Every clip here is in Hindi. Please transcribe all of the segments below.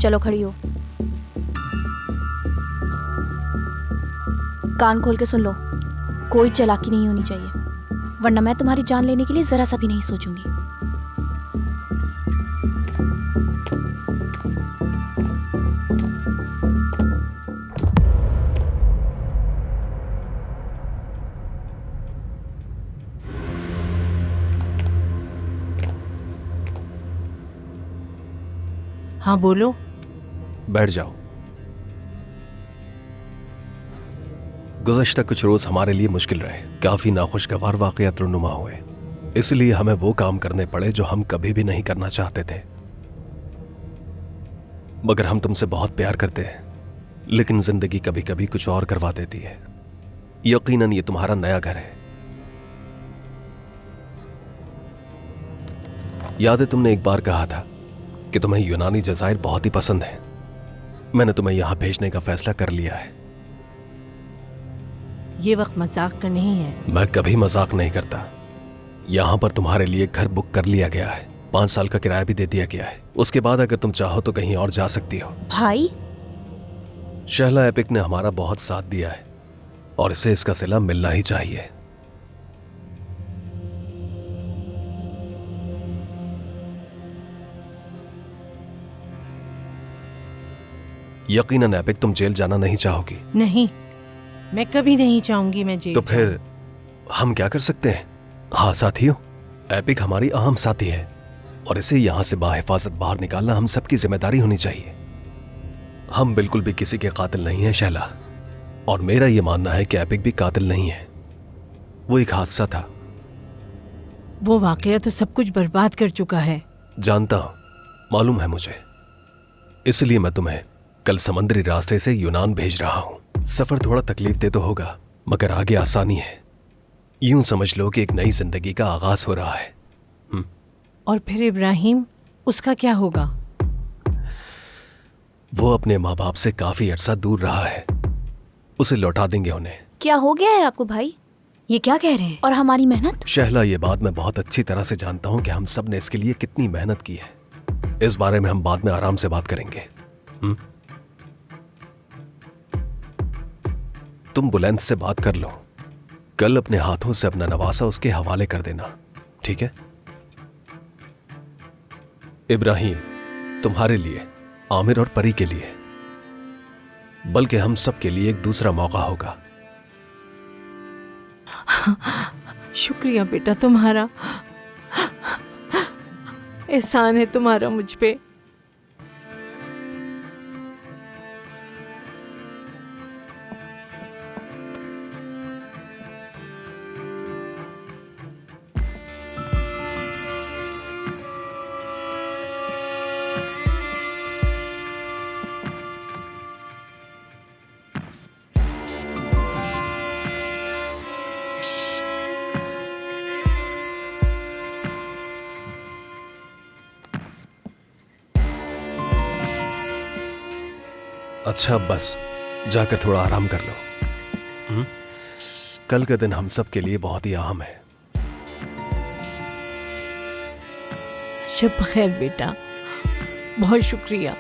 चलो खड़ी हो, कान खोल के सुन लो। कोई चालाकी नहीं होनी चाहिए, वरना मैं तुम्हारी जान लेने के लिए जरा सा भी नहीं सोचूंगी। हाँ बोलो। बैठ जाओ। गुज़श्ता कुछ रोज हमारे लिए मुश्किल रहे, काफी नाखुशगवार वाक़यात रुनुमा हुए, इसलिए हमें वो काम करने पड़े जो हम कभी भी नहीं करना चाहते थे। मगर हम तुमसे बहुत प्यार करते हैं, लेकिन जिंदगी कभी कभी कुछ और करवा देती है। यकीनन ये तुम्हारा नया घर है। याद है तुमने एक बार कहा था कि तुम्हें यूनानी जज़ायर बहुत ही पसंद है। मैंने तुम्हें यहां भेजने का फैसला कर लिया है। ये वक्त मजाक का नहीं है। मैं कभी मजाक नहीं करता। यहां पर तुम्हारे लिए घर बुक कर लिया गया है, 5 साल का किराया भी दे दिया गया है। उसके बाद अगर तुम चाहो तो कहीं और जा सकती हो। भाई, शहला एपिक ने हमारा बहुत साथ दिया है और इसे इसका सिला मिलना ही चाहिए। यकीनन एपिक, तुम जेल जाना नहीं चाहोगी। नहीं, मैं कभी नहीं चाहूंगी मैं जेल तो फिर हम क्या कर सकते हैं? हाँ साथियों, एपिक हमारी अहम साथी है और इसे यहां से बाहिफाजत बाहर निकालना हम सबकी जिम्मेदारी होनी चाहिए। हम बिल्कुल भी किसी के कातिल नहीं हैं शैला, और मेरा यह मानना है कि एपिक भी कातिल नहीं है। वो एक हादसा था। वो वाकया तो सब कुछ बर्बाद कर चुका है। जानता हूं, मालूम है मुझे। इसलिए मैं तुम्हें कल समुद्री रास्ते से यूनान भेज रहा हूं। सफर थोड़ा तकलीफ दे तो होगा, मगर आगे आसानी है। यूं समझ लो कि एक नई जिंदगी का आगाज हो रहा है। और फिर इब्राहिम, उसका क्या होगा? वो अपने माँ बाप से काफी अरसा दूर रहा है। उसे लौटा देंगे उन्हें। क्या हो गया है आपको भाई? ये क्या कह रहे हैं? और हमारी मेहनत? शहला, ये बात मैं बहुत अच्छी तरह से जानता हूं कि हम सब ने इसके लिए कितनी मेहनत की है। इस बारे में हम बाद में आराम से बात करेंगे। तुम बुलंद से बात कर लो। कल अपने हाथों से अपना नवासा उसके हवाले कर देना, ठीक है? इब्राहिम, तुम्हारे लिए, आमिर और परी के लिए, बल्कि हम सब के लिए एक दूसरा मौका होगा। शुक्रिया बेटा तुम्हारा, एहसान है तुम्हारा मुझ पे। अच्छा बस, जाकर थोड़ा आराम कर लो। कल का दिन हम सब के लिए बहुत ही अहम है। शब बखैर बेटा, बहुत शुक्रिया।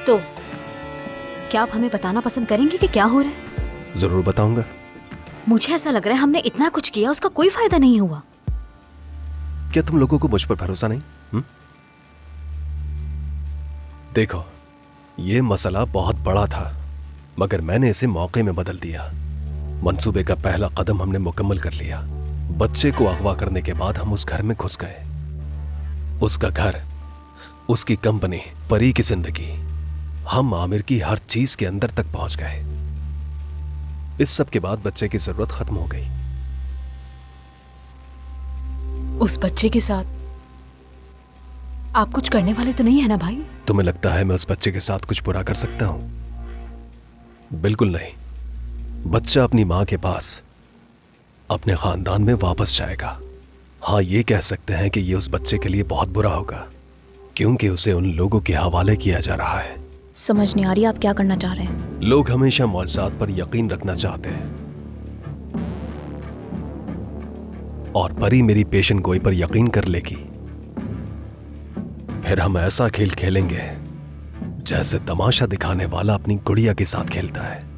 तो क्या आप हमें बताना पसंद करेंगे कि क्या हो रहा है? जरूर बताऊंगा। मुझे ऐसा लग रहा है हमने इतना कुछ किया, उसका कोई फायदा नहीं हुआ। क्या तुम लोगों को मुझ पर भरोसा नहीं? देखो, यह मसला बहुत बड़ा था, मगर मैंने इसे मौके में बदल दिया। मंसूबे का पहला कदम हमने मुकम्मल कर लिया। बच्चे को अगवा करने के बाद हम उस घर में घुस गए। उसका घर, उसकी कंपनी, परी की जिंदगी, हम आमिर की हर चीज के अंदर तक पहुंच गए। इस सब के बाद बच्चे की जरूरत खत्म हो गई। उस बच्चे के साथ आप कुछ करने वाले तो नहीं है ना भाई? तुम्हें लगता है मैं उस बच्चे के साथ कुछ बुरा कर सकता हूं? बिल्कुल नहीं। बच्चा अपनी मां के पास, अपने खानदान में वापस जाएगा। हाँ, ये कह सकते हैं कि ये उस बच्चे के लिए बहुत बुरा होगा, क्योंकि उसे उन लोगों के हवाले किया जा रहा है समझ नहीं आ रही आप क्या करना चाह रहे हैं। लोग हमेशा मौजज़ात पर यकीन रखना चाहते हैं, और परी मेरी पेशन गोई पर यकीन कर लेगी, फिर हम ऐसा खेल खेलेंगे जैसे तमाशा दिखाने वाला अपनी गुड़िया के साथ खेलता है।